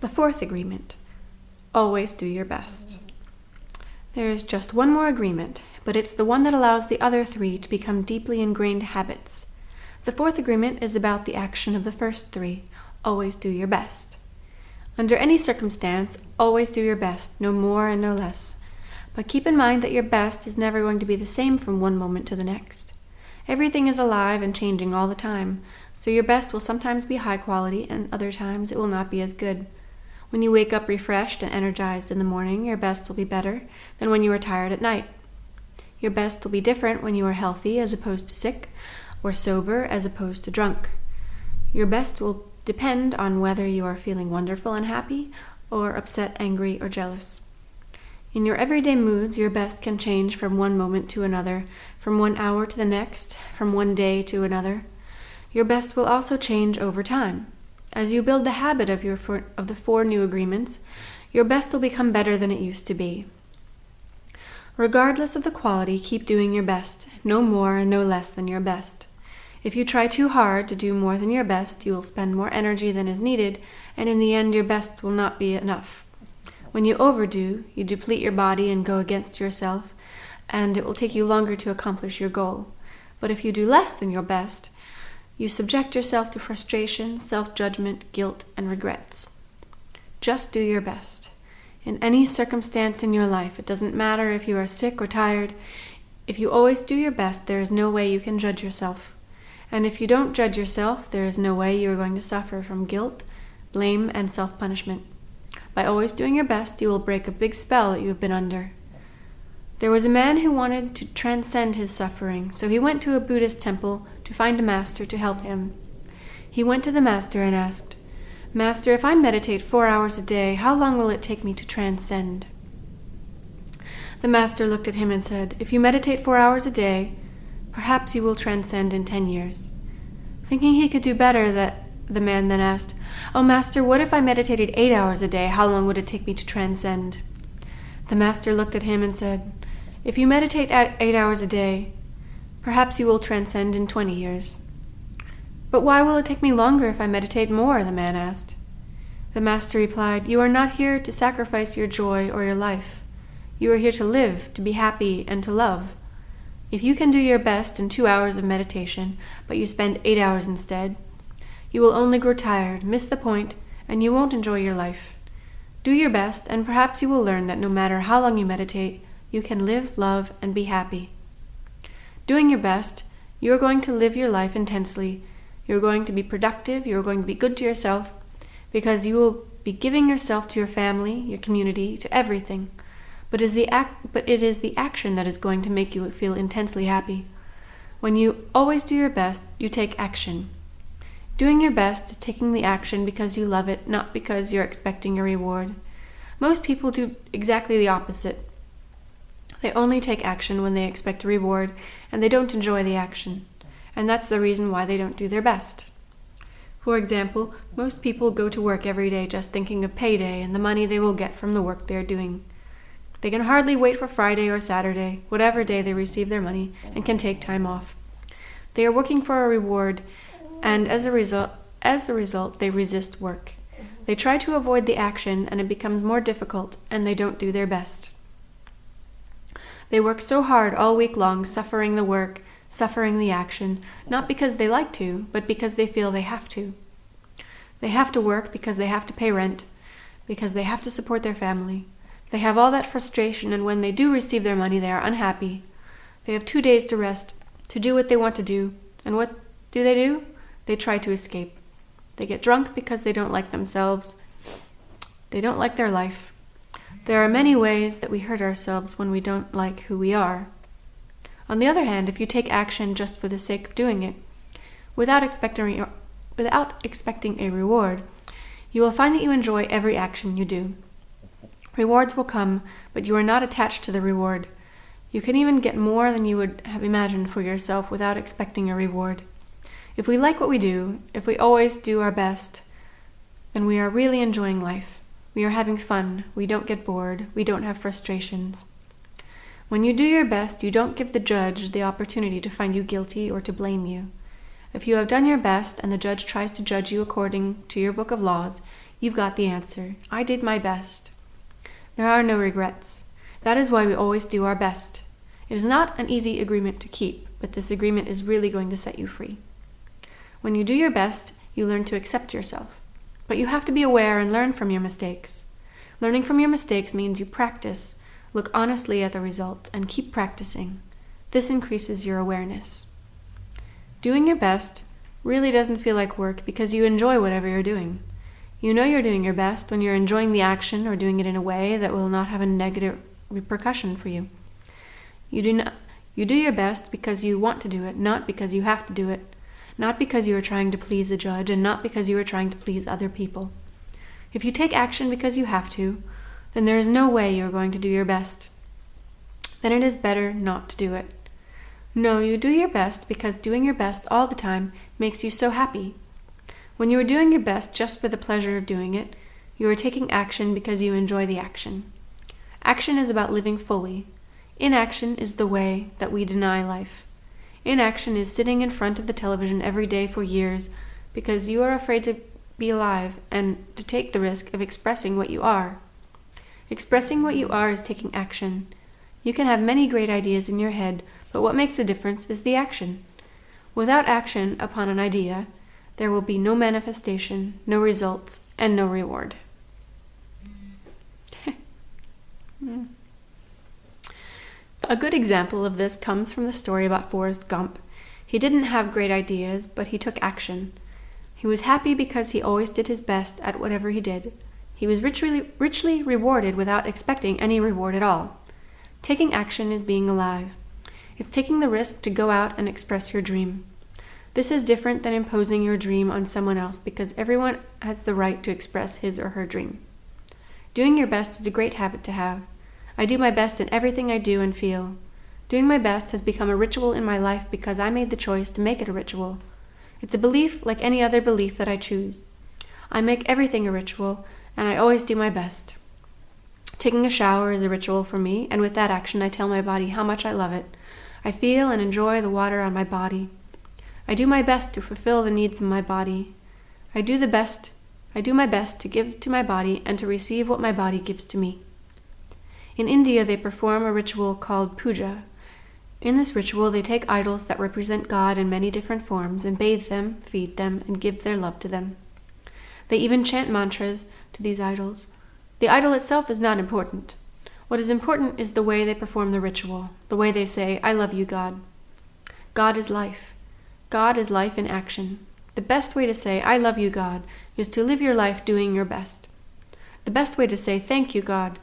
The fourth agreement: always do your best. There is just one more agreement, but it's the one that allows the other three to become deeply ingrained habits. The fourth agreement is about the action of the first three: always do your best. Under any circumstance, always do your best, no more and no less. But keep in mind that your best is never going to be the same from one moment to the next. Everything is alive and changing all the time, so your best will sometimes be high quality and other times it will not be as good. When you wake up refreshed and energized in the morning, your best will be better than when you are tired at night. Your best will be different when you are healthy as opposed to sick, or sober as opposed to drunk. Your best will depend on whether you are feeling wonderful and happy, or upset, angry, or jealous. In your everyday moods, your best can change from one moment to another, from 1 hour to the next, from one day to another. Your best will also change over time. As you build the habit of the 4 new agreements, your best will become better than it used to be. Regardless of the quality, keep doing your best, no more and no less than your best. If you try too hard to do more than your best, you will spend more energy than is needed, and in the end your best will not be enough. When you overdo, you deplete your body and go against yourself, and it will take you longer to accomplish your goal. But if you do less than your best, you subject yourself to frustration, self-judgment, guilt, and regrets. Just do your best. In any circumstance in your life, it doesn't matter if you are sick or tired. If you always do your best, there is no way you can judge yourself. And if you don't judge yourself, there is no way you are going to suffer from guilt, blame, and self-punishment. By always doing your best, you will break a big spell that you have been under. There was a man who wanted to transcend his suffering, so he went to a Buddhist temple to find a master to help him. He went to the master and asked, "Master, if I meditate 4 hours a day, how long will it take me to transcend?" The master looked at him and said, "If you meditate 4 hours a day, perhaps you will transcend in 10 years. Thinking he could do better, the man then asked, "Oh, Master, what if I meditated 8 hours a day? How long would it take me to transcend?" The master looked at him and said, "If you meditate at 8 hours a day, perhaps you will transcend in 20 years. "But why will it take me longer if I meditate more?" the man asked. The master replied, "You are not here to sacrifice your joy or your life. You are here to live, to be happy, and to love. If you can do your best in 2 hours of meditation, but you spend 8 hours instead, you will only grow tired, miss the point, and you won't enjoy your life. Do your best, and perhaps you will learn that no matter how long you meditate, you can live, love, and be happy. Doing your best, you are going to live your life intensely. You are going to be productive, you are going to be good to yourself, because you will be giving yourself to your family, your community, to everything. But it is the action that is going to make you feel intensely happy. When you always do your best, you take action. Doing your best is taking the action because you love it, not because you're expecting a reward. Most people do exactly the opposite. They only take action when they expect a reward, and they don't enjoy the action. And that's the reason why they don't do their best. For example, most people go to work every day just thinking of payday and the money they will get from the work they are doing. They can hardly wait for Friday or Saturday, whatever day they receive their money, and can take time off. They are working for a reward, and as a result, they resist work. They try to avoid the action, and it becomes more difficult, and they don't do their best. They work so hard all week long, suffering the work, suffering the action, not because they like to, but because they feel they have to. They have to work because they have to pay rent, because they have to support their family. They have all that frustration, and when they do receive their money, they are unhappy. They have 2 days to rest, to do what they want to do, and what do? They try to escape. They get drunk because they don't like themselves. They don't like their life. There are many ways that we hurt ourselves when we don't like who we are. On the other hand, if you take action just for the sake of doing it, without expecting a reward, you will find that you enjoy every action you do. Rewards will come, but you are not attached to the reward. You can even get more than you would have imagined for yourself without expecting a reward. If we like what we do, if we always do our best, then we are really enjoying life. We are having fun. We don't get bored. We don't have frustrations. When you do your best, you don't give the judge the opportunity to find you guilty or to blame you. If you have done your best and the judge tries to judge you according to your book of laws, You've got the answer. I did my best. There are no regrets. That is why we always do our best. It is not an easy agreement to keep, but this agreement is really going to set you free. When you do your best, you learn to accept yourself. But you have to be aware and learn from your mistakes. Learning from your mistakes means you practice, look honestly at the result, and keep practicing. This increases your awareness. Doing your best really doesn't feel like work because you enjoy whatever you're doing. You know you're doing your best when you're enjoying the action or doing it in a way that will not have a negative repercussion for you. You do your best because you want to do it, not because you have to do it, not because you are trying to please the judge, and not because you are trying to please other people. If you take action because you have to, then there is no way you are going to do your best. Then it is better not to do it. No, you do your best because doing your best all the time makes you so happy. When you are doing your best just for the pleasure of doing it, you are taking action because you enjoy the action. Action is about living fully. Inaction is the way that we deny life. Inaction is sitting in front of the television every day for years because you are afraid to be alive and to take the risk of expressing what you are. Expressing what you are is taking action. You can have many great ideas in your head, but what makes the difference is the action. Without action upon an idea, there will be no manifestation, no results, and no reward. A good example of this comes from the story about Forrest Gump. He didn't have great ideas, but he took action. He was happy because he always did his best at whatever he did. He was richly rewarded without expecting any reward at all. Taking action is being alive. It's taking the risk to go out and express your dream. This is different than imposing your dream on someone else because everyone has the right to express his or her dream. Doing your best is a great habit to have. I do my best in everything I do and feel. Doing my best has become a ritual in my life because I made the choice to make it a ritual. It's a belief like any other belief that I choose. I make everything a ritual, and I always do my best. Taking a shower is a ritual for me, and with that action I tell my body how much I love it. I feel and enjoy the water on my body. I do my best to fulfill the needs of my body. I do my best to give to my body and to receive what my body gives to me. In India, they perform a ritual called puja. In this ritual, they take idols that represent God in many different forms and bathe them, feed them, and give their love to them. They even chant mantras to these idols. The idol itself is not important. What is important is the way they perform the ritual, the way they say, "I love you, God." God is life. God is life in action. The best way to say, "I love you, God," is to live your life doing your best. The best way to say, "Thank you, God,"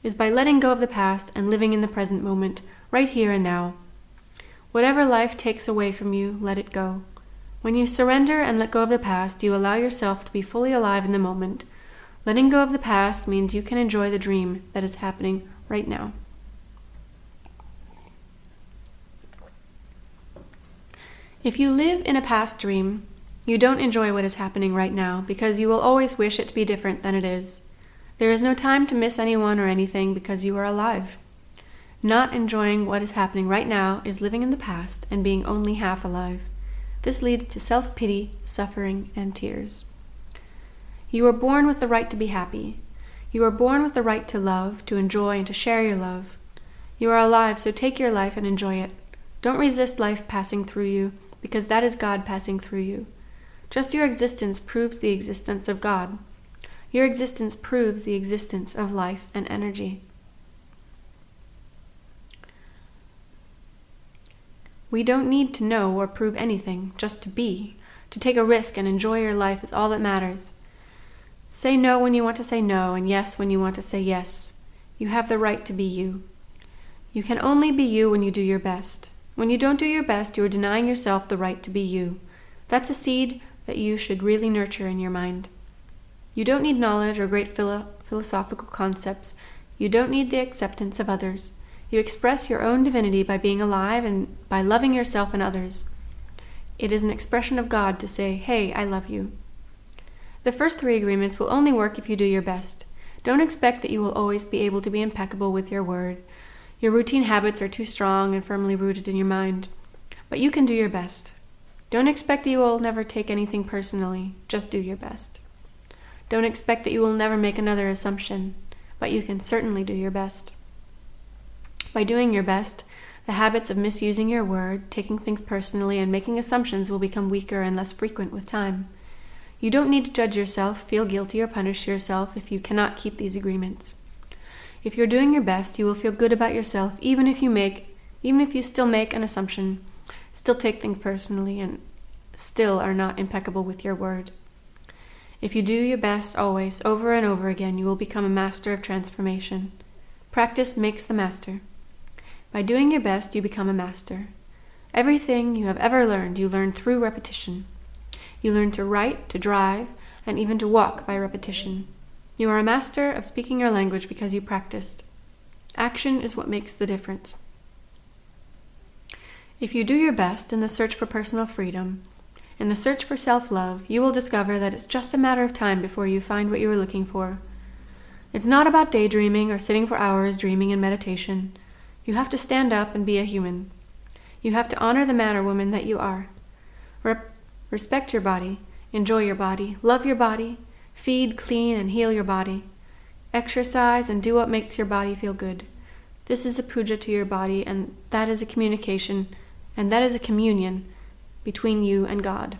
is by letting go of the past and living in the present moment, right here and now. Whatever life takes away from you, let it go. When you surrender and let go of the past, you allow yourself to be fully alive in the moment. Letting go of the past means you can enjoy the dream that is happening right now. If you live in a past dream, you don't enjoy what is happening right now because you will always wish it to be different than it is. There is no time to miss anyone or anything because you are alive. Not enjoying what is happening right now is living in the past and being only half alive. This leads to self-pity, suffering, and tears. You are born with the right to be happy. You are born with the right to love, to enjoy, and to share your love. You are alive, so take your life and enjoy it. Don't resist life passing through you, because that is God passing through you. Just your existence proves the existence of God. Your existence proves the existence of life and energy. We don't need to know or prove anything, just to be. To take a risk and enjoy your life is all that matters. Say no when you want to say no, and yes when you want to say yes. You have the right to be you. You can only be you when you do your best. When you don't do your best, you are denying yourself the right to be you. That's a seed that you should really nurture in your mind. You don't need knowledge or great philosophical concepts. You don't need the acceptance of others. You express your own divinity by being alive and by loving yourself and others. It is an expression of God to say, "Hey, I love you." The first 3 agreements will only work if you do your best. Don't expect that you will always be able to be impeccable with your word. Your routine habits are too strong and firmly rooted in your mind. But you can do your best. Don't expect that you will never take anything personally. Just do your best. Don't expect that you will never make another assumption, but you can certainly do your best. By doing your best, the habits of misusing your word, taking things personally, and making assumptions will become weaker and less frequent with time. You don't need to judge yourself, feel guilty, or punish yourself if you cannot keep these agreements. If you're doing your best, you will feel good about yourself, even if you still make an assumption, still take things personally, and still are not impeccable with your word. If you do your best always, over and over again, you will become a master of transformation. Practice makes the master. By doing your best, you become a master. Everything you have ever learned, you learn through repetition. You learn to write, to drive, and even to walk by repetition. You are a master of speaking your language because you practiced. Action is what makes the difference. If you do your best in the search for personal freedom, in the search for self-love, you will discover that it's just a matter of time before you find what you were looking for. It's not about daydreaming or sitting for hours dreaming in meditation. You have to stand up and be a human. You have to honor the man or woman that you are. Respect your body, enjoy your body, love your body, feed, clean, and heal your body. Exercise and do what makes your body feel good. This is a puja to your body, and that is a communication, and that is a communion between you and God.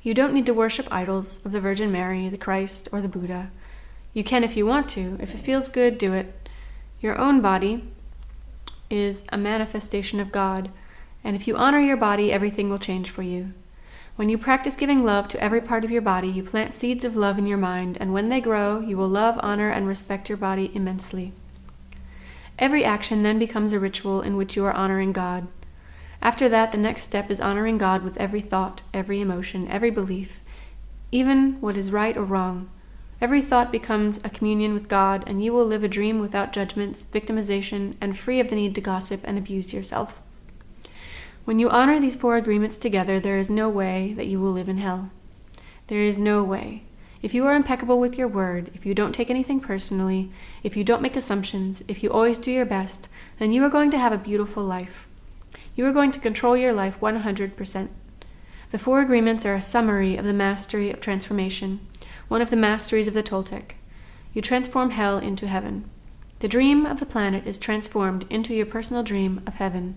You don't need to worship idols of the Virgin Mary, the Christ, or the Buddha. You can if you want to. If it feels good, do it. Your own body is a manifestation of God, and if you honor your body, everything will change for you. When you practice giving love to every part of your body, you plant seeds of love in your mind, and when they grow, you will love, honor, and respect your body immensely. Every action then becomes a ritual in which you are honoring God. After that, the next step is honoring God with every thought, every emotion, every belief, even what is right or wrong. Every thought becomes a communion with God, and you will live a dream without judgments, victimization, and free of the need to gossip and abuse yourself. When you honor these 4 agreements together, there is no way that you will live in hell. There is no way. If you are impeccable with your word, if you don't take anything personally, if you don't make assumptions, if you always do your best, then you are going to have a beautiful life. You are going to control your life 100%. The 4 agreements are a summary of the mastery of transformation, one of the masteries of the Toltec. You transform hell into heaven. The dream of the planet is transformed into your personal dream of heaven.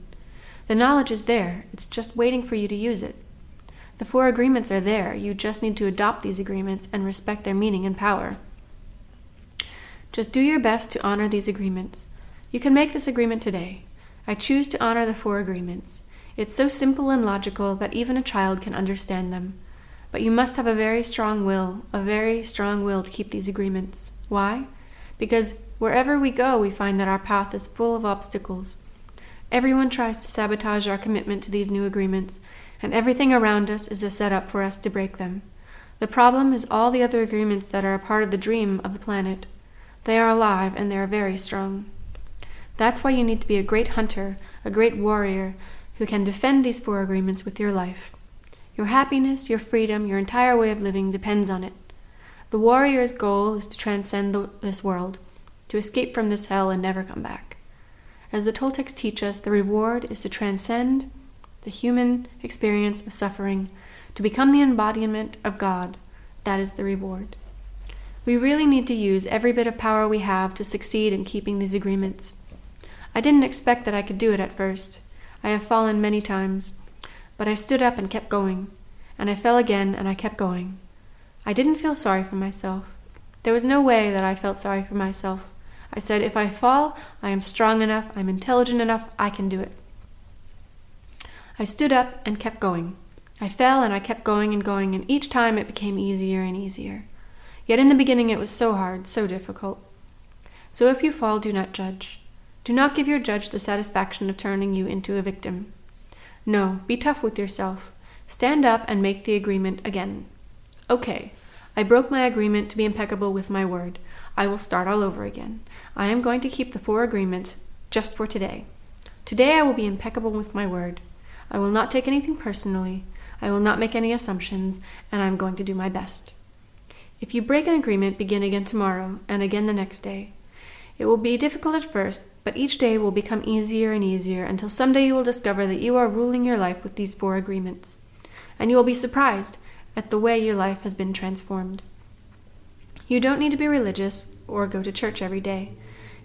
The knowledge is there, it's just waiting for you to use it. The 4 agreements are there, you just need to adopt these agreements and respect their meaning and power. Just do your best to honor these agreements. You can make this agreement today. I choose to honor the 4 agreements. It's so simple and logical that even a child can understand them. But you must have a very strong will to keep these agreements. Why? Because wherever we go, we find that our path is full of obstacles. Everyone tries to sabotage our commitment to these new agreements, and everything around us is a setup for us to break them. The problem is all the other agreements that are a part of the dream of the planet. They are alive, and they are very strong. That's why you need to be a great hunter, a great warrior, who can defend these 4 agreements with your life. Your happiness, your freedom, your entire way of living depends on it. The warrior's goal is to transcend this world, to escape from this hell and never come back. As the Toltecs teach us, the reward is to transcend the human experience of suffering, to become the embodiment of God. That is the reward. We really need to use every bit of power we have to succeed in keeping these agreements. I didn't expect that I could do it at first. I have fallen many times, but I stood up and kept going, and I fell again and I kept going. I didn't feel sorry for myself. There was no way that I felt sorry for myself. I said, if I fall, I am strong enough, I'm intelligent enough, I can do it. I stood up and kept going. I fell and I kept going, and each time it became easier and easier. Yet in the beginning it was so hard, so difficult. So if you fall, do not judge. Do not give your judge the satisfaction of turning you into a victim. No, be tough with yourself. Stand up and make the agreement again. Okay, I broke my agreement to be impeccable with my word. I will start all over again. I am going to keep the 4 agreements just for today. Today I will be impeccable with my word. I will not take anything personally. I will not make any assumptions, and I am going to do my best. If you break an agreement, begin again tomorrow, and again the next day. It will be difficult at first, but each day will become easier and easier until someday you will discover that you are ruling your life with these 4 agreements. And you will be surprised at the way your life has been transformed. You don't need to be religious or go to church every day.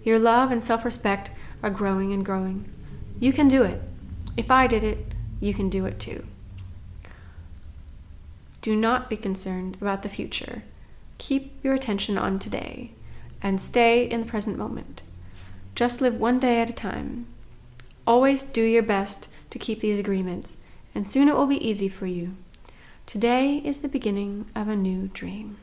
Your love and self-respect are growing and growing. You can do it. If I did it, you can do it too. Do not be concerned about the future. Keep your attention on today and stay in the present moment. Just live one day at a time. Always do your best to keep these agreements, and soon it will be easy for you. Today is the beginning of a new dream.